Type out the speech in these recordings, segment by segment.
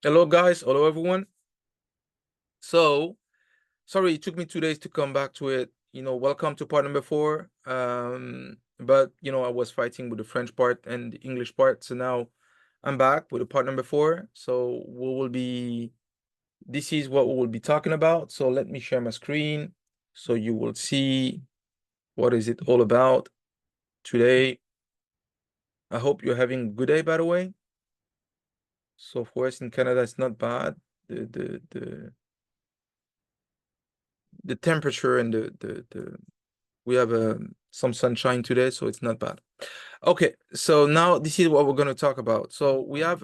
Hello, guys. Hello, everyone. So, sorry, it took me 2 days to come back to it. Welcome to part number 4. But I was fighting with the French part and the English part. So now I'm back with the part number 4. So this is what we will be talking about. So let me share my screen so you will see what is it all about today. I hope you're having a good day, by the way. So for us in Canada, it's not bad. The temperature and we have some sunshine today, so it's not bad. Okay, so now this is what we're going to talk about. So we have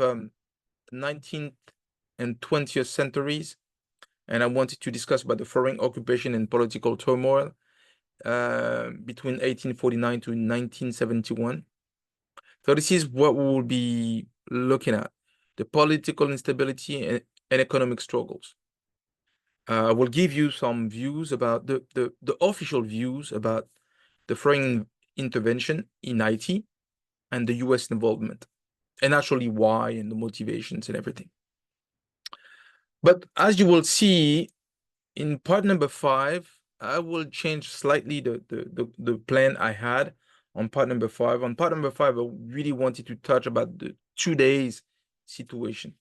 19th and 20th centuries, and I wanted to discuss about the foreign occupation and political turmoil between 1849 to 1971. So this is what we will be looking at: the political instability and economic struggles. I will give you some views about the official views about the foreign intervention in Haiti and the US involvement, and actually why and the motivations and everything. But as you will see in part number 5, I will change slightly the plan I had on part number 5. On part number 5, I really wanted to touch about the 2 days situation.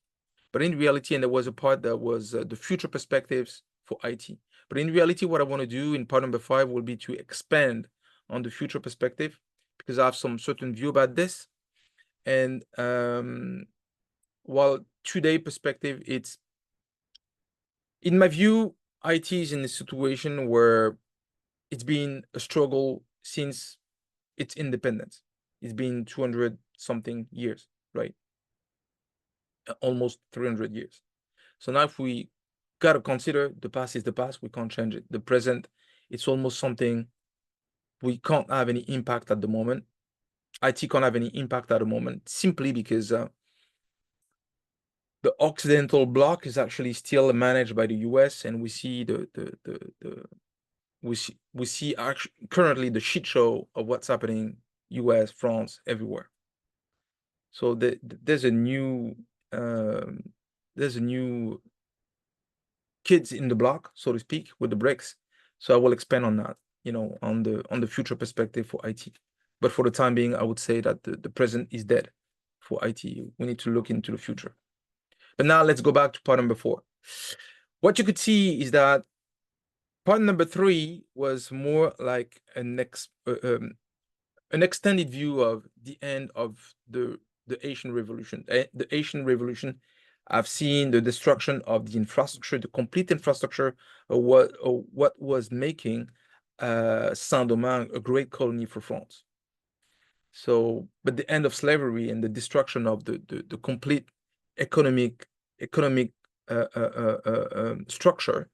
But in reality, and there was a part that was the future perspectives for Haiti. But in reality, what I want to do in part number 5 will be to expand on the future perspective, because I have some certain view about this. And while today perspective, it's, in my view, Haiti is in a situation where it's been a struggle since its independence. It's been 200 something years, right? Almost 300 years. So now if we got to consider the past is the past, we can't change it. The present, it's almost something we can't have any impact at the moment. IT can't have any impact at the moment simply because the Occidental bloc is actually still managed by the US, and we see we see actually currently the shit show of what's happening US, France, everywhere. So there's a new kids in the block, so to speak, with the bricks. So I will expand on that, on the future perspective for IT. But for the time being, I would say that the present is dead for IT. We need to look into the future. But now let's go back to part number 4. What you could see is that part number 3 was more like an extended view of the end of the Haitian Revolution. The Haitian Revolution, I've seen the destruction of the infrastructure, the complete infrastructure of what was making Saint-Domingue a great colony for France. So, but the end of slavery and the destruction of the complete economic structure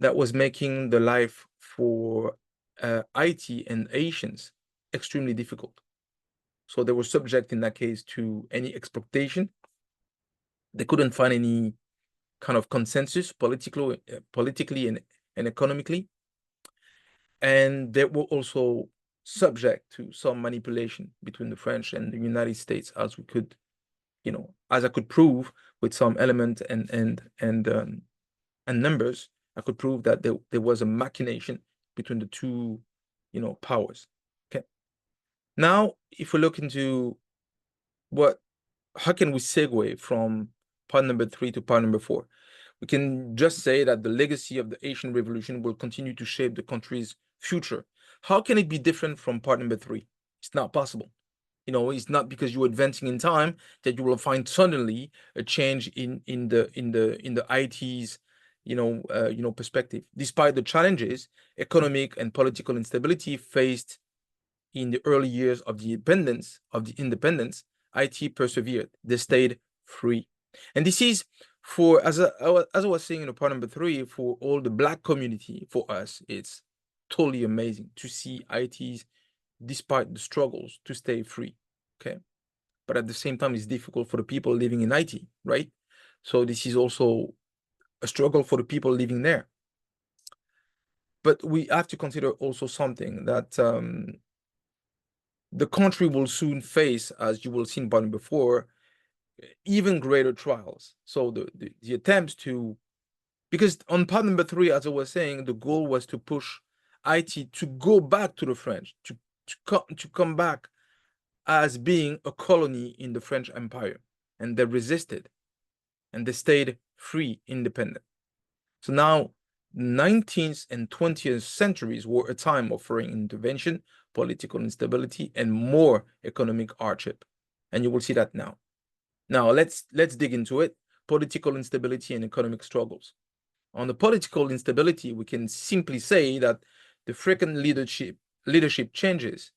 that was making the life for Haiti and Haitians extremely difficult. So they were subject in that case to any exploitation. They couldn't find any kind of consensus politically and economically. And they were also subject to some manipulation between the French and the United States, as we could, as I could prove with some element and numbers. I could prove that there was a machination between the two, powers. Okay. Now, if we look into how can we segue from part number 3 to part number 4? We can just say that the legacy of the Haitian Revolution will continue to shape the country's future. How can it be different from part number 3? It's not possible. It's not because you're advancing in time that you will find suddenly a change in the IT's perspective. Despite the challenges, economic and political instability faced in the early years of the independence, IT persevered. They stayed free. And this is for, as I was saying in part number 3, for all the Black community, for us, it's totally amazing to see ITs, despite the struggles, to stay free. Okay. But at the same time, it's difficult for the people living in IT, right? So this is also a struggle for the people living there. But we have to consider also something that the country will soon face, as you will see in part before, even greater trials. So the attempts to, because on part number 3, as I was saying, the goal was to push Haiti to go back to the French, to come back as being a colony in the French Empire, and they resisted, and they stayed free, independent. So now, 19th and 20th centuries were a time of foreign intervention, political instability, and more economic hardship, and you will see that now. Now let's dig into it. Political instability and economic struggles. On the political instability, we can simply say that the frequent leadership changes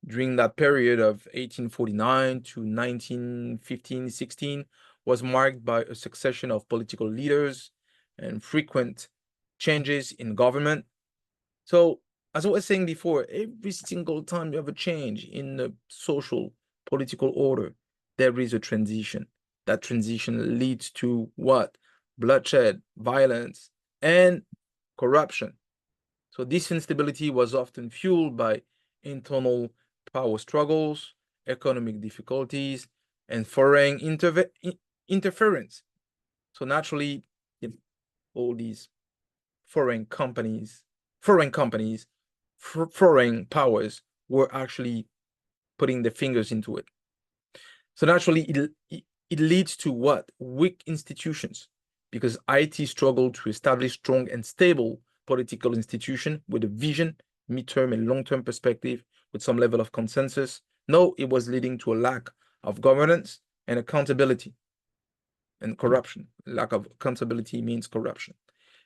during that period of 1849 to 1915-16 was marked by a succession of political leaders and frequent changes in government. So, as I was saying before, every single time you have a change in the social political order, there is a transition. That transition leads to what? Bloodshed, violence, and corruption. So this instability was often fueled by internal power struggles, economic difficulties, and foreign interference. So naturally, all these foreign companies, foreign powers were actually putting their fingers into it. So naturally, it leads to what? Weak institutions, because Haiti struggled to establish strong and stable political institution with a vision, midterm and long-term perspective, with some level of consensus. No, it was leading to a lack of governance and accountability and corruption. Lack of accountability means corruption.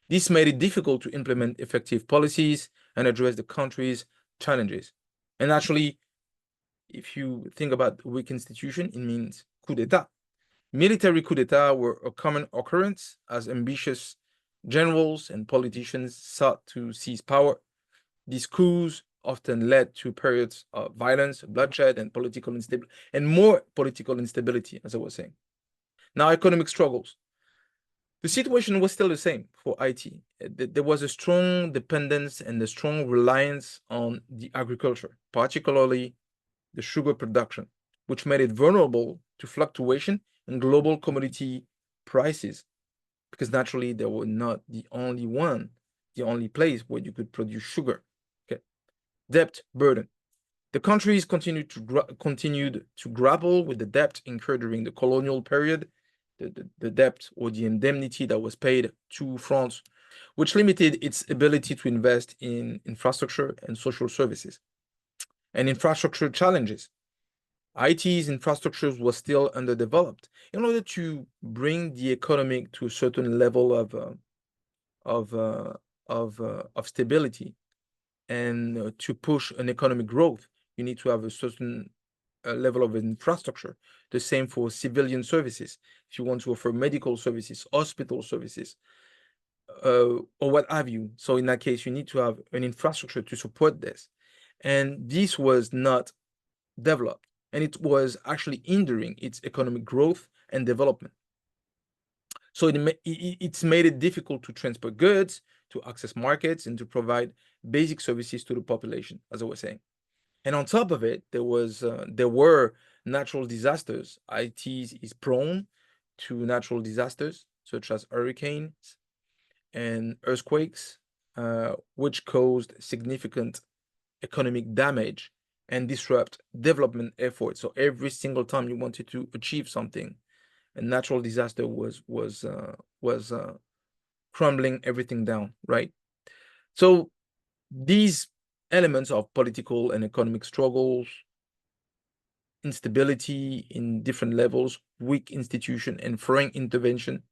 This made it difficult to implement effective policies and address the country's challenges. And actually, if you think about weak institution, it means coup d'etat. Military coup d'etat were a common occurrence as ambitious generals and politicians sought to seize power. These coups often led to periods of violence, bloodshed, and political instability, and more political instability, as I was saying. Now, economic struggles. The situation was still the same for Haiti. There was a strong dependence and a strong reliance on the agriculture, particularly the sugar production, which made it vulnerable to fluctuation in global commodity prices, because naturally they were not the only place where you could produce sugar. Okay. Debt burden. The countries continued to grapple with the debt incurred during the colonial period, the debt or the indemnity that was paid to France, which limited its ability to invest in infrastructure and social services. And infrastructure challenges. Haiti's infrastructure was still underdeveloped. In order to bring the economy to a certain level of stability and to push an economic growth, you need to have a certain level of infrastructure. The same for civilian services. If you want to offer medical services, hospital services, or what have you. So in that case, you need to have an infrastructure to support this. And this was not developed, and it was actually hindering its economic growth and development. So it's made it difficult to transport goods, to access markets, and to provide basic services to the population, as I was saying. And on top of it, there were natural disasters. Haiti is prone to natural disasters such as hurricanes and earthquakes, which caused significant economic damage and disrupt development efforts. So every single time you wanted to achieve something, a natural disaster was crumbling everything down, right? So these elements of political and economic struggles, instability in different levels, weak institution, and foreign intervention,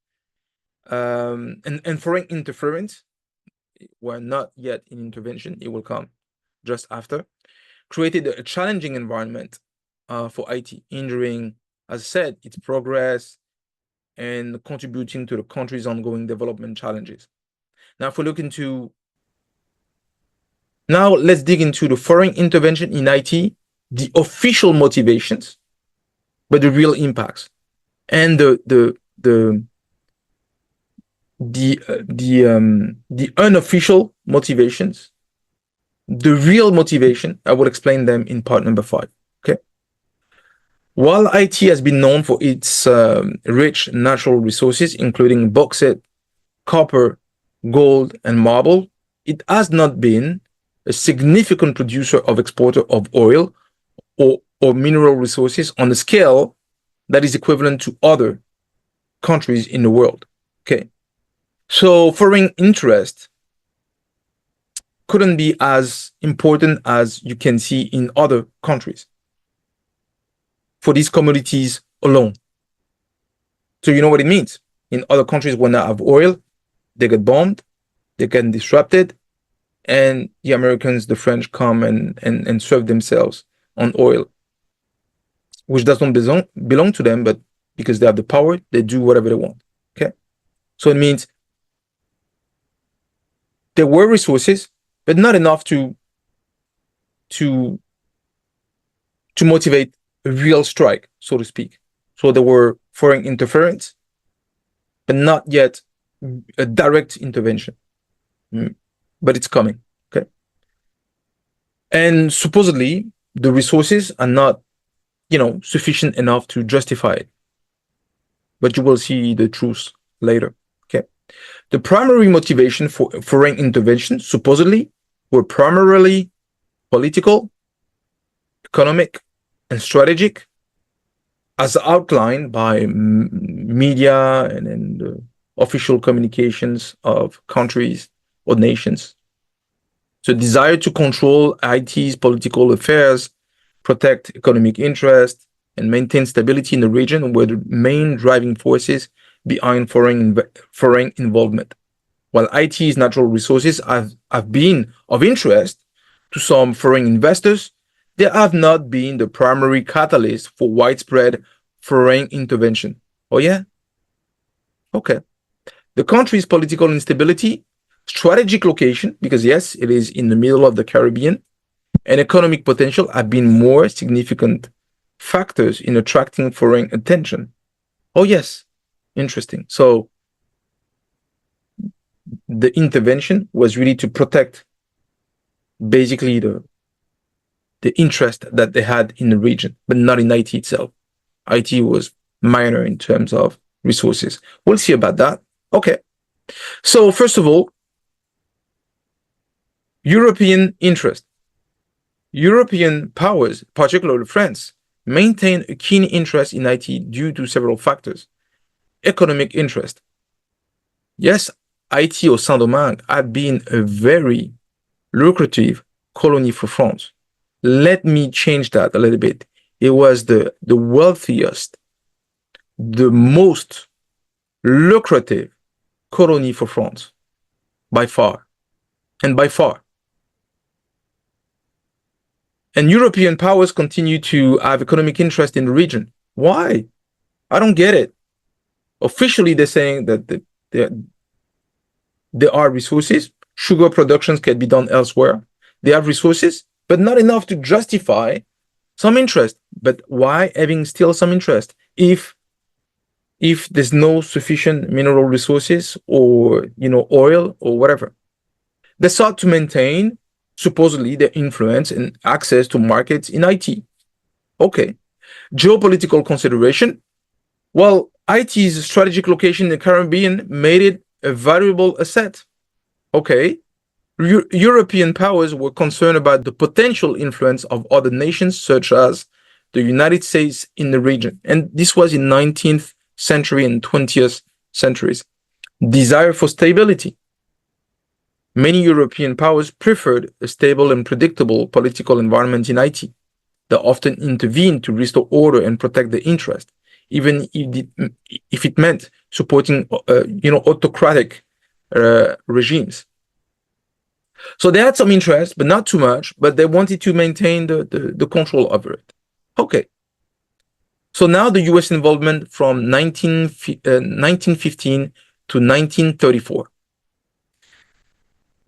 and foreign interference, were not yet in intervention, it will come just after, created a challenging environment for Haiti, hindering, as I said, its progress and contributing to the country's ongoing development challenges. Now, if we look into, now let's dig into the foreign intervention in Haiti, the official motivations, but the real impacts, and the unofficial motivations, the real motivation. I will explain them in part number 5. Okay. While Haiti has been known for its rich natural resources, including bauxite, copper, gold, and marble, it has not been a significant producer of exporter of oil or mineral resources on a scale that is equivalent to other countries in the world. Okay. So foreign interest couldn't be as important as you can see in other countries for these commodities alone. So you know what it means. In other countries, when they have oil, they get bombed, they get disrupted, and the Americans, the French come and serve themselves on oil, which doesn't belong to them, but because they have the power, they do whatever they want. Okay. So it means there were resources, but not enough to motivate a real strike, so to speak. So there were foreign interference, but not yet a direct intervention. But it's coming. Okay. And supposedly the resources are not, sufficient enough to justify it. But you will see the truth later. Okay. The primary motivation for foreign intervention supposedly were primarily political, economic, and strategic, as outlined by media and the official communications of countries or nations. So desire to control Haiti's political affairs, protect economic interests, and maintain stability in the region were the main driving forces behind foreign involvement. While Haiti's natural resources have been of interest to some foreign investors, they have not been the primary catalyst for widespread foreign intervention. Oh, yeah? Okay. The country's political instability, strategic location, because yes, it is in the middle of the Caribbean, and economic potential have been more significant factors in attracting foreign attention. Oh, yes. Interesting. So the intervention was really to protect basically the interest that they had in the region, but not in Haiti itself. Haiti was minor in terms of resources. We'll see about that. Okay. So first of all, European interest. European powers, particularly France, maintain a keen interest in Haiti due to several factors. Economic interest. Yes, Haiti or Saint-Domingue had been a very lucrative colony for France. Let me change that a little bit. It was the wealthiest, the most lucrative colony for France by far. And by far. And European powers continue to have economic interest in the region. Why? I don't get it. Officially, they're saying that there are resources. Sugar productions can be done elsewhere. They have resources, but not enough to justify some interest. But why having still some interest if there's no sufficient mineral resources or oil or whatever? They sought to maintain supposedly their influence and access to markets in Haiti. Okay. Geopolitical consideration. Well, Haiti's strategic location in the Caribbean made it a valuable asset. Okay. European powers were concerned about the potential influence of other nations such as the United States in the region. And this was in 19th century and 20th centuries. Desire for stability. Many European powers preferred a stable and predictable political environment in Haiti. They often intervened to restore order and protect the interest, even if it meant supporting, autocratic regimes. So they had some interest, but not too much, but they wanted to maintain the control over it. Okay. So now the US involvement from 1915 to 1934.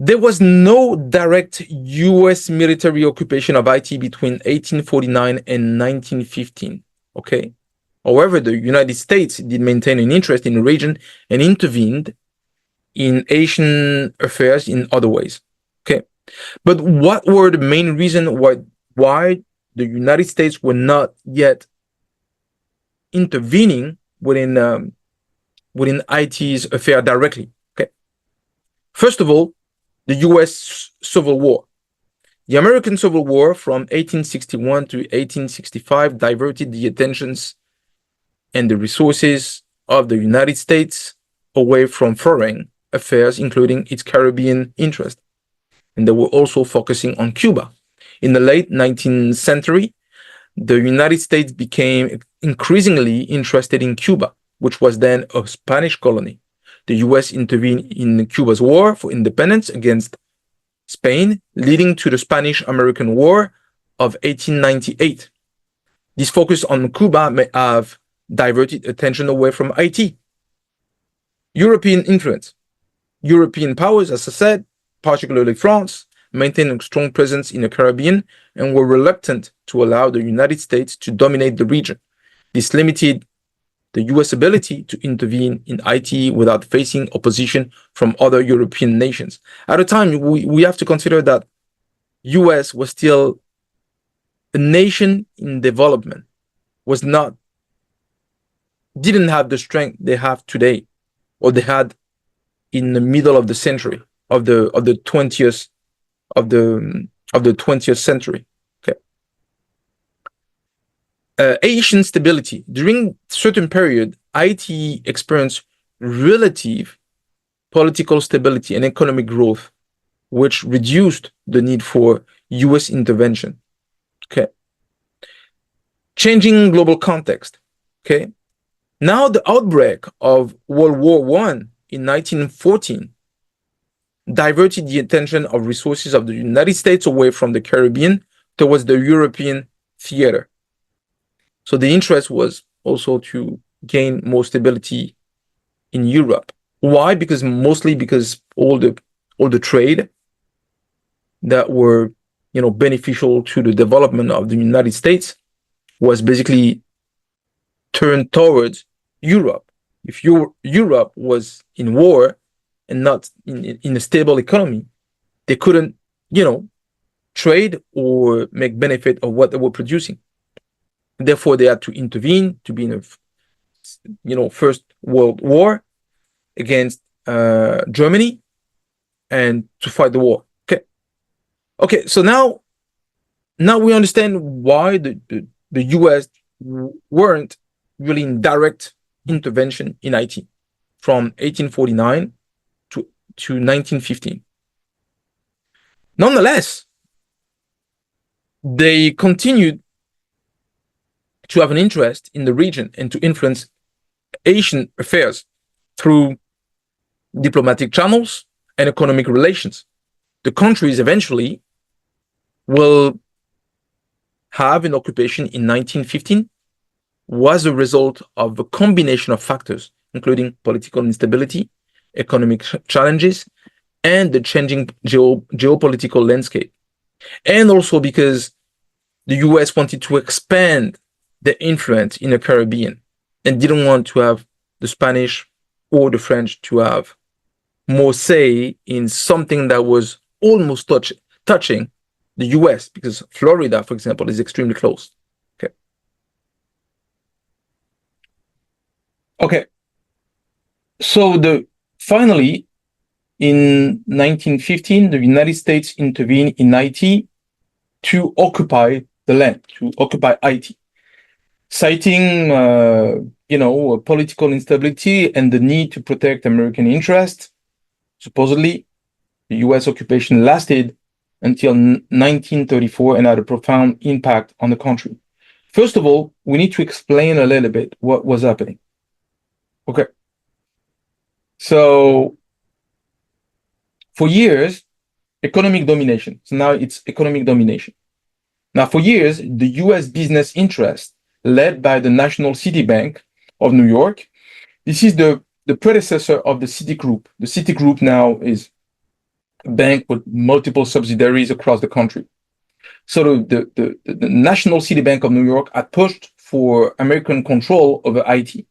There was no direct US military occupation of Haiti between 1849 and 1915. Okay. However, the United States did maintain an interest in the region and intervened in Haitian affairs in other ways. Okay. But what were the main reasons why the United States were not yet intervening within Haiti's affair directly. Okay. First of all, the U.S. Civil War. The American Civil War from 1861 to 1865 diverted the attentions and the resources of the United States away from foreign affairs, including its Caribbean interest. And they were also focusing on Cuba. In the late 19th century, the United States became increasingly interested in Cuba, which was then a Spanish colony. The US intervened in Cuba's war for independence against Spain, leading to the Spanish-American War of 1898. This focus on Cuba may have diverted attention away from Haiti. European influence. European powers, as I said, particularly France, maintained a strong presence in the Caribbean and were reluctant to allow the United States to dominate the region. This limited the US ability to intervene in Haiti without facing opposition from other European nations. At the time, we have to consider that US was still a nation in development, didn't have the strength they have today, or they had in the middle of the century of the 20th century. Okay. Haitian stability. During certain period, Haiti experienced relative political stability and economic growth, which reduced the need for US intervention. Okay. Changing global context. Okay. Now the outbreak of World War I in 1914 diverted the attention of resources of the United States away from the Caribbean towards the European theater. So the interest was also to gain more stability in Europe. Why? Mostly because all the trade that were beneficial to the development of the United States was basically turned towards Europe. If Europe was in war and not in a stable economy, they couldn't, trade or make benefit of what they were producing. Therefore, they had to intervene to be in a, First World War against Germany and to fight the war. Okay. So now we understand why the U.S. weren't really in direct intervention in Haiti from 1849 to 1915. Nonetheless, they continued to have an interest in the region and to influence Haitian affairs through diplomatic channels and economic relations. The countries eventually will have an occupation in 1915 was a result of a combination of factors, including political instability, economic challenges, and the changing geopolitical landscape. And also because the US wanted to expand the influence in the Caribbean and didn't want to have the Spanish or the French to have more say in something that was almost touching the US, because Florida, for example, is extremely close. Okay. So finally, in 1915, the United States intervened in Haiti to occupy the land, to occupy Haiti, citing, political instability and the need to protect American interests. Supposedly, the U.S. occupation lasted until 1934 and had a profound impact on the country. First of all, we need to explain a little bit what was happening. Okay. So for years, economic domination. So now it's economic domination. Now, for years, the US business interest led by the National City Bank of New York, this is the predecessor of the Citigroup. The Citigroup now is a bank with multiple subsidiaries across the country. So the National City Bank of New York had pushed for American control over Haiti.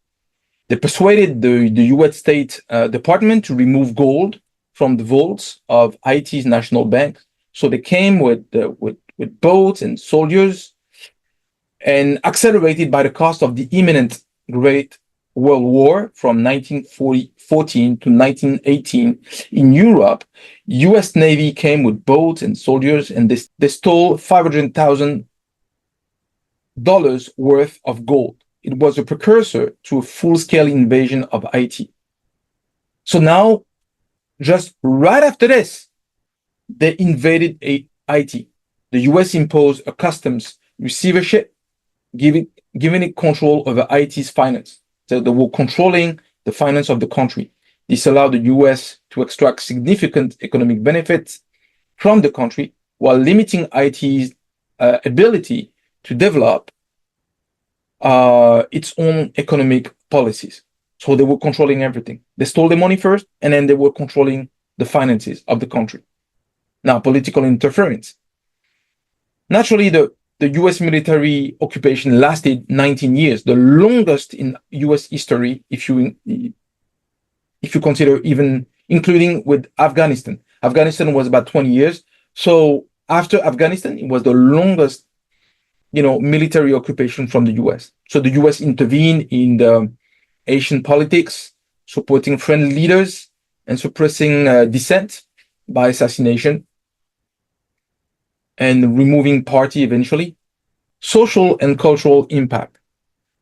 They persuaded the U.S. State Department to remove gold from the vaults of Haiti's National Bank. So they came with boats and soldiers, and accelerated by the cost of the imminent Great World War from 1914 to 1918 in Europe, US Navy came with boats and soldiers, and they stole $500,000 worth of gold. It was a precursor to a full-scale invasion of Haiti. So now, just right after this, they invaded Haiti. The US imposed a customs receivership, giving it control over Haiti's finance. So they were controlling the finance of the country. This allowed the US to extract significant economic benefits from the country while limiting Haiti's ability to develop its own economic policies. So they were controlling everything. They stole the money first, and then they were controlling the finances of the country. Now, political interference. Naturally, the US military occupation lasted 19 years, the longest in US history, if you consider even including with Afghanistan. Afghanistan was about 20 years. So after Afghanistan, it was the longest, military occupation from the US. So the US intervened in the Haitian politics, supporting friendly leaders and suppressing dissent by assassination and removing party eventually. Social and cultural impact.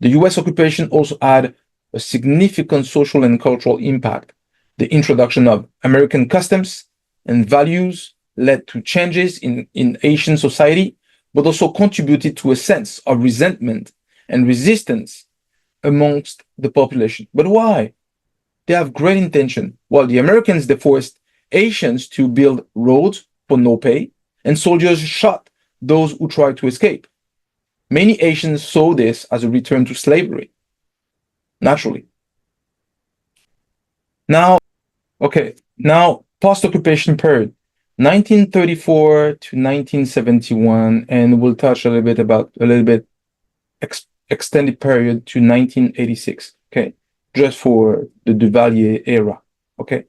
The US occupation also had a significant social and cultural impact. The introduction of American customs and values led to changes in Haitian society, but also contributed to a sense of resentment and resistance amongst the population. But why? They have great intention. While the Americans, they forced Haitians to build roads for no pay, and soldiers shot those who tried to escape. Many Haitians saw this as a return to slavery, naturally. Now, post-occupation period, 1934 to 1971, and we'll touch a little bit extended period to 1986, okay, just for the Duvalier era, okay.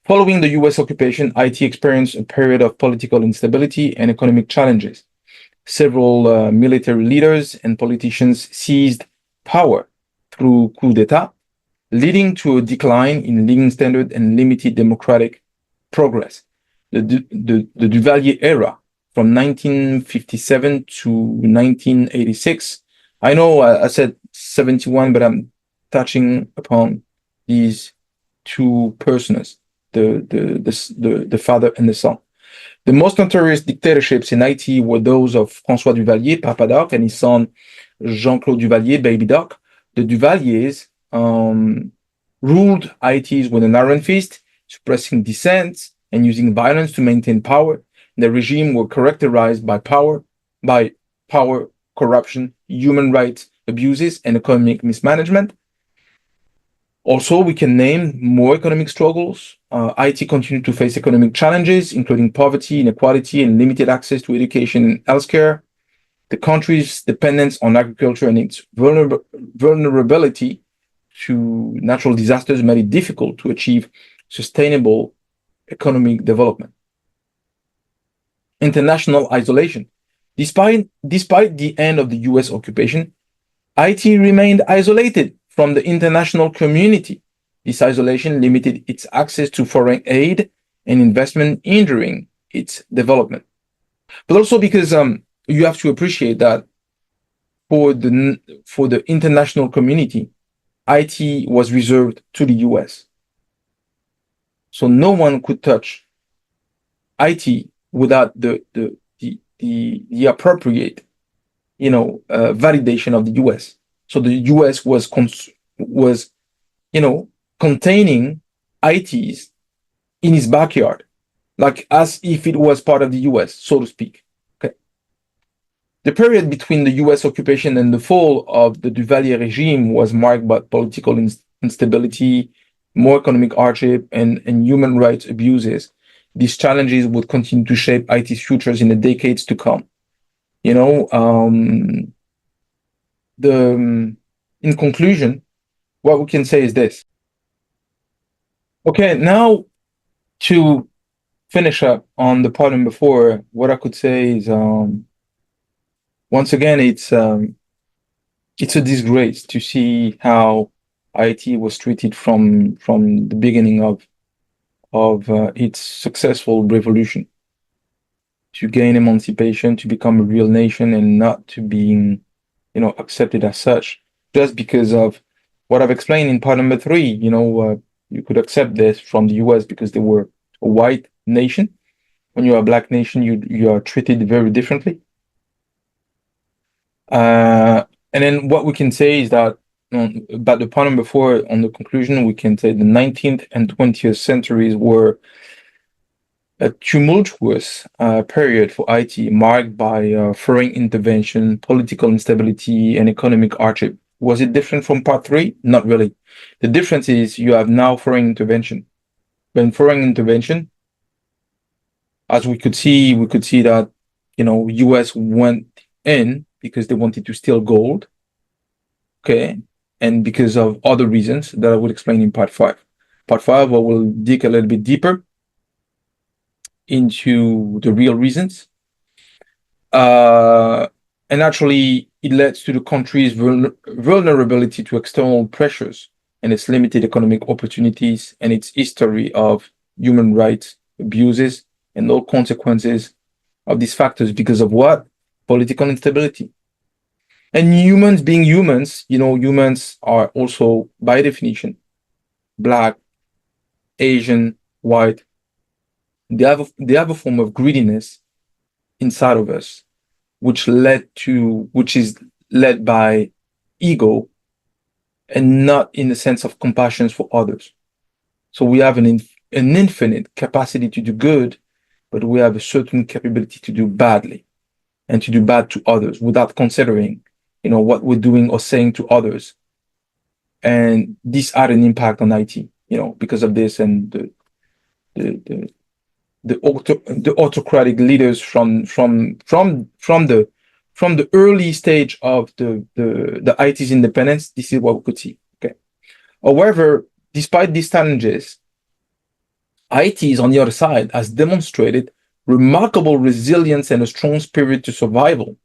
Following the US occupation, Haiti experienced a period of political instability and economic challenges. Several military leaders and politicians seized power through coup d'etat, leading to a decline in living standard and limited democratic progress. The Duvalier era from 1957 to 1986. I know I said 71, but I'm touching upon these two persons, the father and the son. The most notorious dictatorships in Haiti were those of François Duvalier, Papa Doc, and his son Jean-Claude Duvalier, Baby Doc. The Duvaliers ruled Haiti with an iron fist, suppressing dissent and using violence to maintain power. The regime were characterized by power, corruption, human rights abuses, and economic mismanagement. Also, we can name more economic struggles. Haiti continued to face economic challenges, including poverty, inequality, and limited access to education and healthcare. The country's dependence on agriculture and its vulnerability to natural disasters made it difficult to achieve sustainable economic development. International isolation. Despite the end of the US occupation, Haiti remained isolated from the international community. This isolation limited its access to foreign aid and investment, hindering its development. But also because you have to appreciate that for the international community, Haiti was reserved to the US. So no one could touch Haiti without the appropriate, validation of the US. So the US was containing Haiti's in his backyard, like as if it was part of the US, so to speak. Okay. The period between the US occupation and the fall of the Duvalier regime was marked by political instability, more economic hardship, and human rights abuses. These challenges would continue to shape Haiti's futures in the decades to come. In conclusion, what we can say is this. Okay, now to finish up on the part before, what I could say is once again, it's it's a disgrace to see how Haiti was treated from the beginning of its successful revolution to gain emancipation, to become a real nation, and not to being, accepted as such, just because of what I've explained in part number three. You could accept this from the US because they were a white nation. When you're a black nation, you are treated very differently. Uh, and then what we can say is that about the point number four, on the conclusion, we can say the 19th and 20th centuries were a tumultuous period for Haiti, marked by foreign intervention, political instability, and economic hardship. Was it different from part three? Not really. The difference is you have now foreign intervention. When foreign intervention, as we could see that, US went in because they wanted to steal gold, okay, and because of other reasons that I will explain in part five. Part five, I will dig a little bit deeper into the real reasons. Uh, and actually, it leads to the country's vulnerability to external pressures and its limited economic opportunities and its history of human rights abuses and all consequences of these factors because of what? Political instability. And humans being humans, humans are also, by definition, black, Asian, white. They have a form of greediness inside of us, which is led by ego and not in the sense of compassion for others. So we have an infinite capacity to do good, but we have a certain capability to do badly and to do bad to others without considering, what we're doing or saying to others. And this had an impact on Haiti, because of this and the the autocratic leaders from the early stage of the Haiti's independence. This is what we could see. Okay. However, despite these challenges, Haiti, on the other side, has demonstrated remarkable resilience and a strong spirit to survival.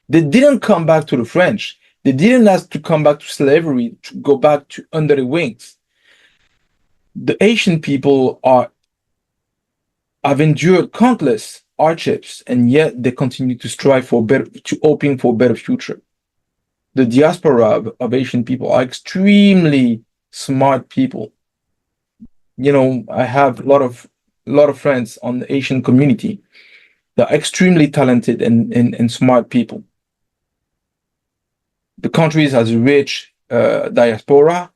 They didn't come back to the French. They didn't ask to come back to slavery, to go back to under the wings. The Haitian people have endured countless hardships, and yet they continue to strive for better, to hoping for a better future. The diaspora of Asian people are extremely smart people. I have a lot of friends on the Asian community. They're extremely talented and smart people. The country has a rich diaspora,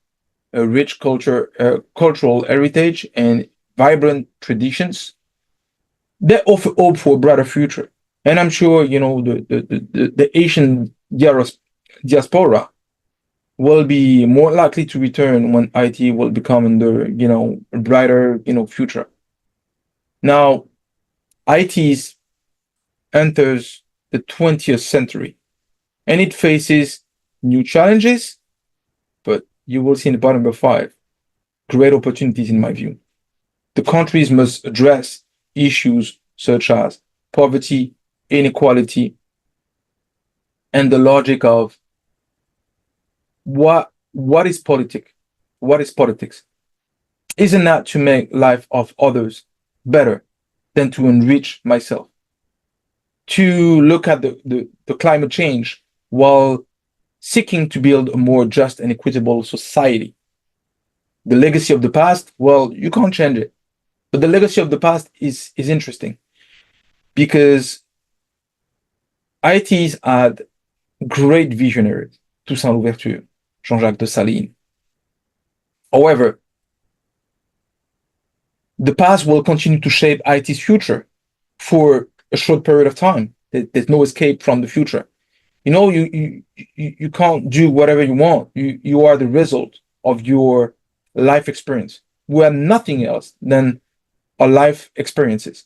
a rich cultural heritage, and vibrant traditions. They offer hope for a brighter future. And I'm sure, the Asian diaspora will be more likely to return when IT will become under, a brighter, future. Now, IT enters the 20th century and it faces new challenges, but you will see in the bottom of five, great opportunities in my view. The countries must address issues such as poverty, inequality, and the logic of what is politics? What is politics? Isn't that to make life of others better than to enrich myself? To look at the climate change while seeking to build a more just and equitable society. The legacy of the past, well, you can't change it. But the legacy of the past is interesting because ITs had great visionaries, Toussaint Louverture, Jean-Jacques Dessalines. However, the past will continue to shape IT's future for a short period of time. There's no escape from the future. You can't do whatever you want. You are the result of your life experience. We are nothing else than our life experiences.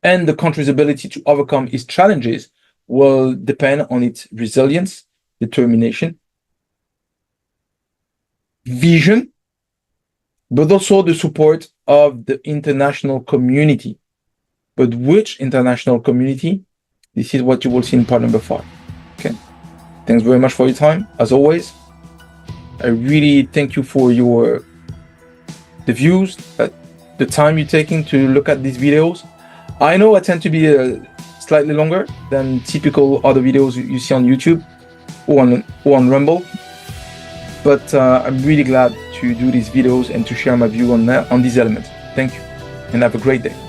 And the country's ability to overcome its challenges will depend on its resilience, determination, vision, but also the support of the international community. But which international community? This is what you will see in part number five. Okay. Thanks very much for your time, as always. I really thank you for the views, the time you're taking to look at these videos. I know I tend to be slightly longer than typical other videos you see on YouTube or on Rumble, but I'm really glad to do these videos and to share my view on these elements. Thank you, and have a great day.